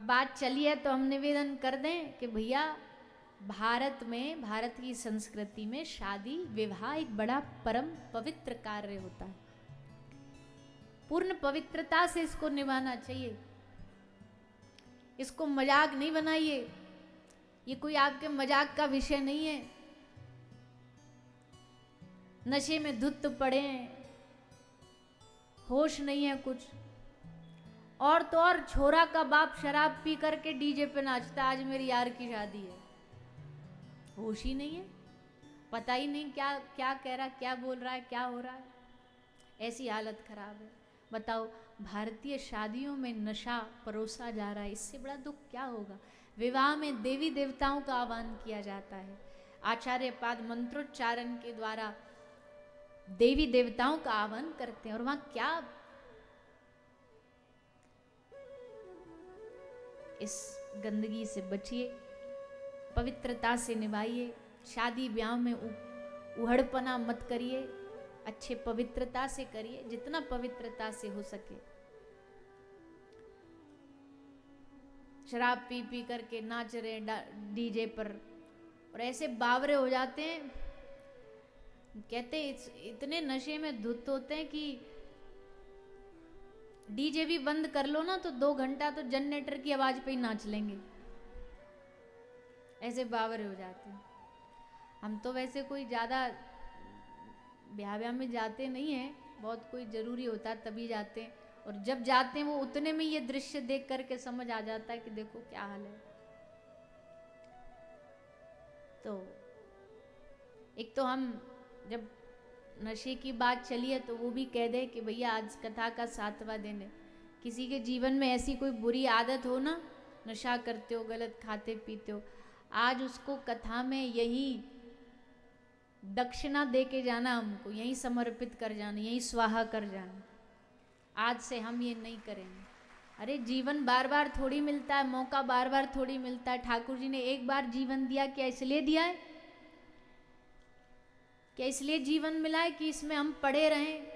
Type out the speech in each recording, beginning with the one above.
बात चली है तो हम निवेदन कर दें कि भैया भारत में, भारत की संस्कृति में शादी विवाह एक बड़ा परम पवित्र कार्य होता है। पूर्ण पवित्रता से इसको निभाना चाहिए। इसको मजाक नहीं बनाइए, ये कोई आपके मजाक का विषय नहीं है। नशे में धुत पड़े हैं, होश नहीं है कुछ, और तो और छोरा का बाप शराब पी करके डीजे पे नाचता, आज मेरी यार की शादी है, होश ही नहीं है, पता ही नहीं क्या क्या कह रहा है, क्या बोल रहा है, क्या हो रहा है, ऐसी हालत खराब है। बताओ, भारतीय शादियों में नशा परोसा जा रहा है, इससे बड़ा दुख क्या होगा। विवाह में देवी देवताओं का आह्वान किया जाता है, आचार्य पाद मंत्रोच्चारण के द्वारा देवी देवताओं का आह्वान करते हैं, और वहां क्या, इस गंदगी से बचिए, पवित्रता से निभाइए, शादी ब्याह में उहड़पना मत करिए, अच्छे पवित्रता से करिए, जितना पवित्रता से हो सके। शराब पी पी करके नाच रहे डीजे पर, और ऐसे बावरे हो जाते हैं, कहते इतने नशे में धुत होते हैं कि डीजे भी बंद कर लो ना तो 2 घंटा तो जनरेटर की आवाज पे ही नाच लेंगे, ऐसे बावरे हो जाते हैं। हम तो वैसे कोई ज्यादा ब्याह में जाते नहीं हैं, बहुत कोई जरूरी होता है तभी जाते हैं, और जब जाते हैं वो उतने में ये दृश्य देख करके समझ आ जाता है कि देखो क्या हाल है। तो एक तो हम जब नशे की बात चली है तो वो भी कह दे कि भैया आज कथा का 7वां दिन है, किसी के जीवन में ऐसी कोई बुरी आदत हो ना, नशा करते हो, गलत खाते पीते हो, आज उसको कथा में यही दक्षिणा दे के जाना, हमको यही समर्पित कर जाना, यही स्वाहा कर जाना। आज से हम ये नहीं करेंगे। अरे जीवन बार बार थोड़ी मिलता है, मौका बार बार थोड़ी मिलता है। ठाकुर जी ने एक बार जीवन दिया, क्या इसलिए दिया है? क्या इसलिए जीवन मिला है कि इसमें हम पड़े रहें,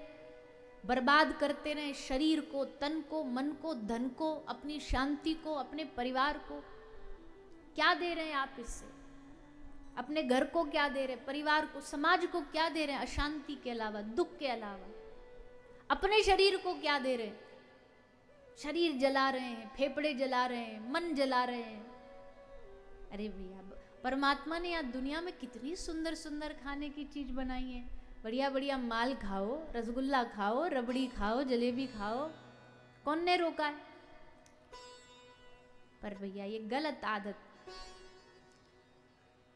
बर्बाद करते रहें शरीर को, तन को, मन को, धन को, अपनी शांति को, अपने परिवार को? क्या दे रहे हैं आप इससे? अपने घर को क्या दे रहे हैं, परिवार को, समाज को क्या दे रहे हैं? अशांति के अलावा, दुख के अलावा। अपने शरीर को क्या दे रहे हैं? शरीर जला रहे हैं, फेफड़े जला रहे हैं, मन जला रहे हैं। अरे भैया, परमात्मा ने यहाँ दुनिया में कितनी सुंदर सुंदर खाने की चीज बनाई है। बढ़िया बढ़िया माल खाओ, रसगुल्ला खाओ, रबड़ी खाओ, जलेबी खाओ, कौन ने रोका है? पर भैया ये गलत आदत।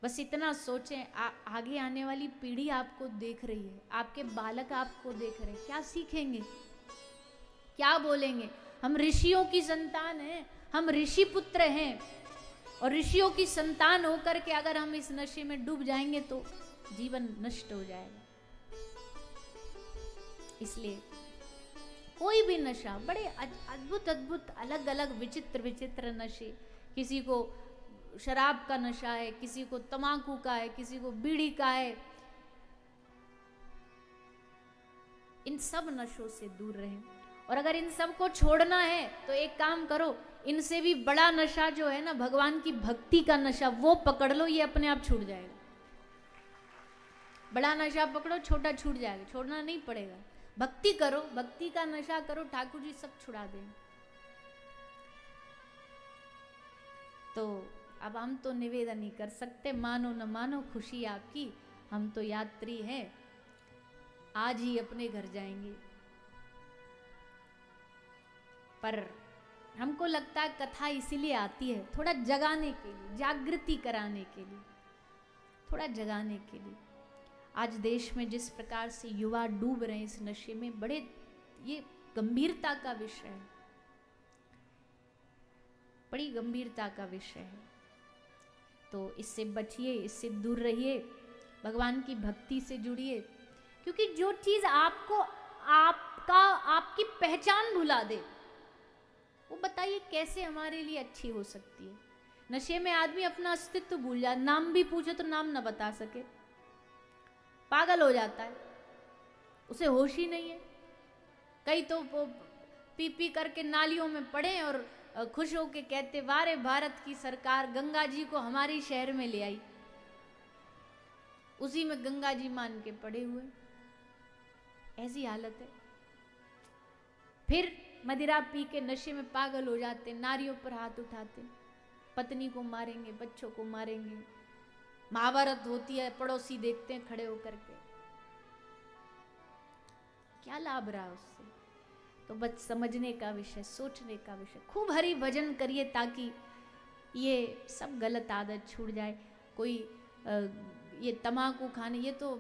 बस इतना सोचें, आगे आने वाली पीढ़ी आपको देख रही है, आपके बालक आपको देख रहे हैं, क्या सीखेंगे, क्या बोलेंगे? हम ऋषियों की संतान हैं, हम ऋषि पुत्र हैं, और ऋषियों की संतान होकर के अगर हम इस नशे में डूब जाएंगे तो जीवन नष्ट हो जाएगा। इसलिए कोई भी नशा, बड़े अद्भुत अद्भुत अलग अलग विचित्र विचित्र नशे, किसी को शराब का नशा है, किसी को तंबाकू का है, किसी को बीड़ी का है, इन सब नशों से दूर रहें। और अगर इन सब को छोड़ना है तो एक काम करो, इनसे भी बड़ा नशा जो है ना, भगवान की भक्ति का नशा, वो पकड़ लो, ये अपने आप छूट जाएगा। बड़ा नशा पकड़ो, छोटा छूट जाएगा, छोड़ना नहीं पड़ेगा। भक्ति करो, भक्ति का नशा करो, ठाकुर जी सब छुड़ा देंगे। तो अब हम तो निवेदन नहीं कर सकते, मानो न मानो खुशी आपकी, हम तो यात्री हैं, आज ही अपने घर जाएंगे। पर हमको लगता है कथा इसीलिए आती है, थोड़ा जगाने के लिए, जागृति कराने के लिए, थोड़ा जगाने के लिए। आज देश में जिस प्रकार से युवा डूब रहे हैं इस नशे में, बड़े ये गंभीरता का विषय है, बड़ी गंभीरता का विषय है। तो इससे बचिए, इससे दूर रहिए, भगवान की भक्ति से जुड़िए, क्योंकि जो चीज आपको आपकी पहचान भुला दे, वो बताइए कैसे हमारे लिए अच्छी हो सकती है। नशे में आदमी अपना अस्तित्व भूल जाए, नाम भी पूछे तो नाम ना बता सके, पागल हो जाता है, उसे होश ही नहीं है। कई तो पी पी करके नालियों में पड़े और खुश होके कहते, वारे भारत की सरकार गंगा जी को हमारी शहर में ले आई, उसी में गंगा जी मान के पड़े हुए। ऐसी हालत है। फिर मदिरा पी के नशे में पागल हो जाते, नारियों पर हाथ उठाते, पत्नी को मारेंगे, बच्चों को मारेंगे। महाभारत होती है, पड़ोसी देखते हैं खड़े होकर के, क्या लाभ रहा उससे? तो बस समझने का विषय, सोचने का विषय। खूब हरि भजन करिए ताकि ये सब गलत आदत छूट जाए। कोई ये तम्बाकू खाने, ये तो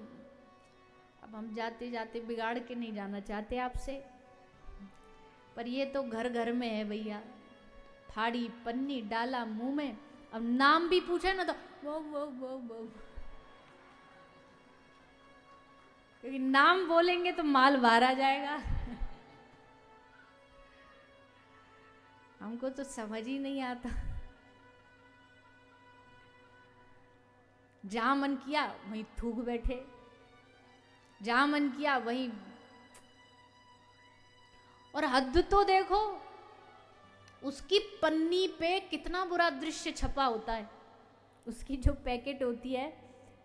अब हम जाते जाते बिगाड़ के नहीं जाना चाहते आपसे, पर ये तो घर घर में है भैया। फाड़ी पन्नी डाला मुंह में, अब नाम भी पूछे ना तो वो वो वो वो, क्योंकि नाम बोलेंगे तो माल बाहर आ जाएगा। हमको तो समझ ही नहीं आता। जहां मन किया वहीं थूक बैठे, जहां मन किया वहीं। और हद तो देखो, उसकी पन्नी पे कितना बुरा दृश्य छपा होता है। उसकी जो पैकेट होती है,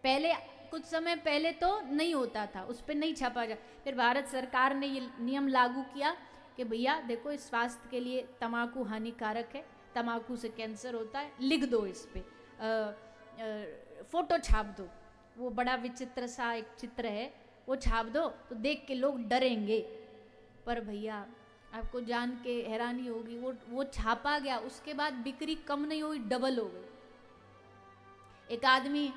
पहले कुछ समय पहले तो नहीं होता था, उस पर नहीं छपा जा। फिर भारत सरकार ने ये नियम लागू किया कि भैया देखो, इस स्वास्थ्य के लिए तम्बाकू हानिकारक है, तम्बाकू से कैंसर होता है, लिख दो इस पे, फोटो छाप दो। वो बड़ा विचित्र सा एक चित्र है, वो छाप दो तो देख के लोग डरेंगे। पर भैया आपको जान के हैरानी होगी, वो छापा गया, उसके बाद बिक्री कम नहीं हुई, डबल हो गई। एक आदमी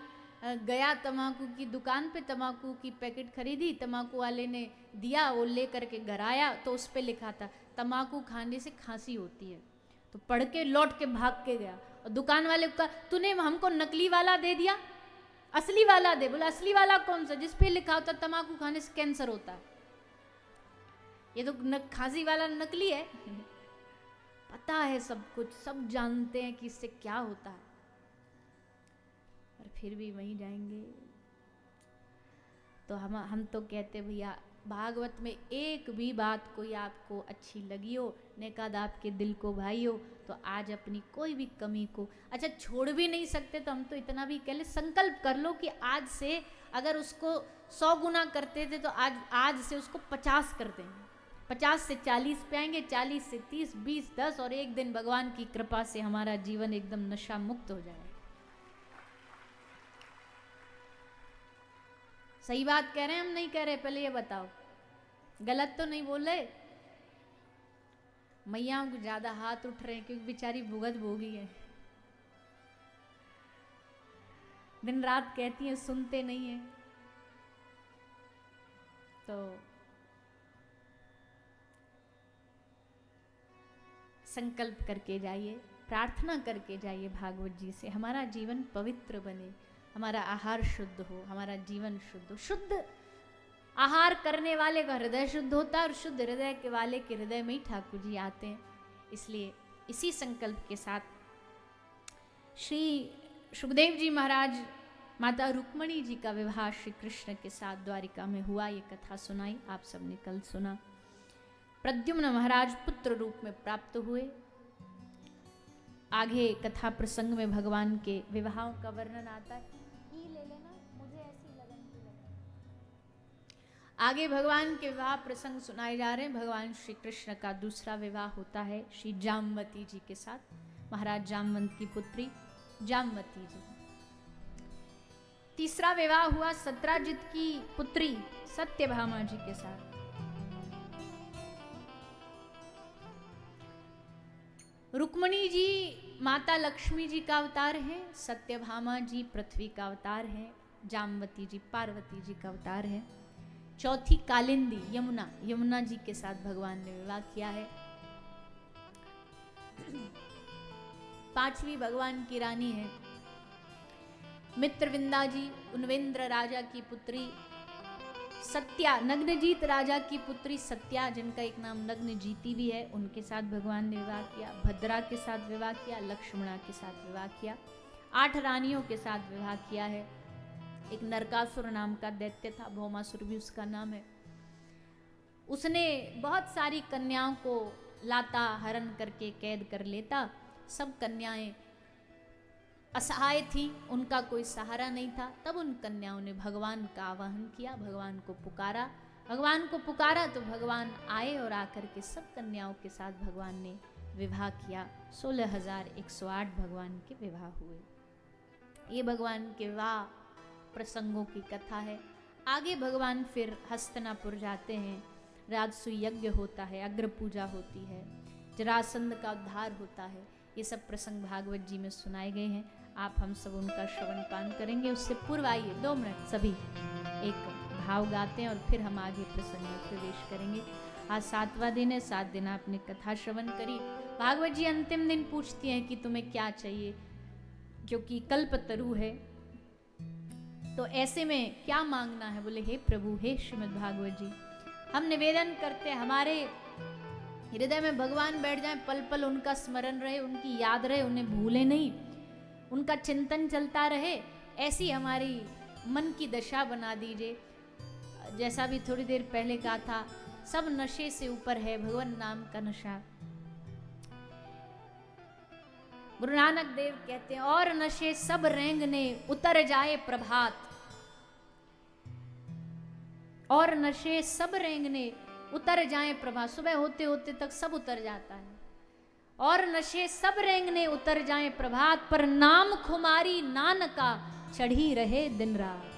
गया तम्बाकू की दुकान पे, तम्बाकू की पैकेट खरीदी, तम्बाकू वाले ने दिया, वो ले करके घर आया तो उस पे लिखा था तम्बाकू खाने से खांसी होती है। तो पढ़ के लौट के भाग के गया और दुकान वाले को कहा, तूने हमको नकली वाला दे दिया, असली वाला दे। बोला असली वाला कौन सा? जिस पे लिखा होता तम्बाकू खाने से कैंसर होता है। ये तो खांसी वाला नकली है। पता है सब कुछ, सब जानते हैं कि इससे क्या होता है, पर फिर भी वहीं जाएंगे। तो हम तो कहते भैया, भागवत में एक भी बात कोई आपको अच्छी लगी हो, नेकाद आपके दिल को भाई हो, तो आज अपनी कोई भी कमी को, अच्छा छोड़ भी नहीं सकते तो हम तो इतना भी कह ले, संकल्प कर लो कि आज से अगर उसको 100 गुना करते थे तो आज से उसको 50 कर देंगे। 50 से 40 पे आएंगे, 40 से 30, 20, 10, और एक दिन भगवान की कृपा से हमारा जीवन एकदम नशा मुक्त हो जाए। सही बात कह रहे हैं हम नहीं कह रहे? पहले ये बताओ, गलत तो नहीं बोल रहे? मैयाओं को ज्यादा हाथ उठ रहे हैं क्योंकि बेचारी भुगत भोगी है, दिन रात कहती हैं, सुनते नहीं है। तो संकल्प करके जाइए, प्रार्थना करके जाइए भागवत जी से, हमारा जीवन पवित्र बने, हमारा आहार शुद्ध हो, हमारा जीवन शुद्ध हो। शुद्ध आहार करने वाले का हृदय शुद्ध होता है, और शुद्ध हृदय के वाले के हृदय में ही ठाकुर जी आते हैं। इसलिए इसी संकल्प के साथ श्री सुखदेव जी महाराज माता रुक्मणी जी का विवाह श्री कृष्ण के साथ द्वारिका में हुआ। ये कथा सुनाई आप सबने कल सुना। प्रद्युम्न महाराज पुत्र रूप में प्राप्त हुए। आगे कथा प्रसंग में भगवान के विवाहों का वर्णन आता है। ले लेना, मुझे ऐसी लगन की लगन। आगे भगवान के विवाह प्रसंग सुनाए जा रहे हैं। भगवान श्री कृष्ण का दूसरा विवाह होता है श्री जामवती जी के साथ, महाराज जामवंत की पुत्री जामवती जी। तीसरा विवाह हुआ सत्राजित की पुत्री सत्यभामा जी के साथ। रुक्मणी जी माता लक्ष्मी जी का अवतार है, सत्यभामा जी पृथ्वी का अवतार है, जामवती जी पार्वती जी का अवतार है। चौथी कालिंदी यमुना जी के साथ भगवान ने विवाह किया है। पांचवी भगवान की रानी है मित्रविंदा जी, उन्वेंद्र राजा की पुत्री सत्या, नग्नजीत राजा की पुत्री सत्या, जिनका एक नाम नग्नजीती भी है, उनके साथ भगवान ने विवाह किया। भद्रा के साथ विवाह किया, लक्ष्मणा के साथ विवाह किया। 8 रानियों के साथ विवाह किया है। एक नरकासुर नाम का दैत्य था, भौमासुर भी उसका नाम है। उसने बहुत सारी कन्याओं को लाता, हरण करके कैद कर लेता। सब कन्याएं असहाय थी, उनका कोई सहारा नहीं था। तब उन कन्याओं ने भगवान का आवाहन किया, भगवान को पुकारा। भगवान को पुकारा तो भगवान आए और आकर के सब कन्याओं के साथ भगवान ने विवाह किया। 16,108 भगवान के विवाह हुए। ये भगवान के विवाह प्रसंगों की कथा है। आगे भगवान फिर हस्तिनापुर जाते हैं, राजसूय यज्ञ होता है, अग्र पूजा होती है, जरासंध का उद्धार होता है। ये सब प्रसंग भागवत जी में सुनाए गए हैं। आप हम सब उनका श्रवण पान करेंगे। उससे पूर्व आइए 2 मिनट सभी एक भाव गाते हैं और फिर हम आगे प्रसंग में प्रवेश करेंगे। आज 7वां दिन है, 7 दिन आपने कथा श्रवण करी। भागवत जी अंतिम दिन पूछती हैं कि तुम्हें क्या चाहिए, क्योंकि कल्पतरु है, तो ऐसे में क्या मांगना है। बोले हे प्रभु, हे श्रीमद् भागवत जी, हम निवेदन करते हैं हमारे हृदय में भगवान बैठ जाए, पल पल उनका स्मरण रहे, उनकी याद रहे, उन्हें भूले नहीं, उनका चिंतन चलता रहे, ऐसी हमारी मन की दशा बना दीजिए। जैसा भी थोड़ी देर पहले कहा था, सब नशे से ऊपर है भगवान नाम का नशा। गुरु नानक देव कहते हैं, और नशे सब रेंगने उतर जाए प्रभात, और नशे सब रेंगने उतर जाए प्रभात। सुबह होते होते तक सब उतर जाता है। और नशे सब रेंगने उतर जाए प्रभात, पर नाम खुमारी नानका चढ़ी रहे दिन रात।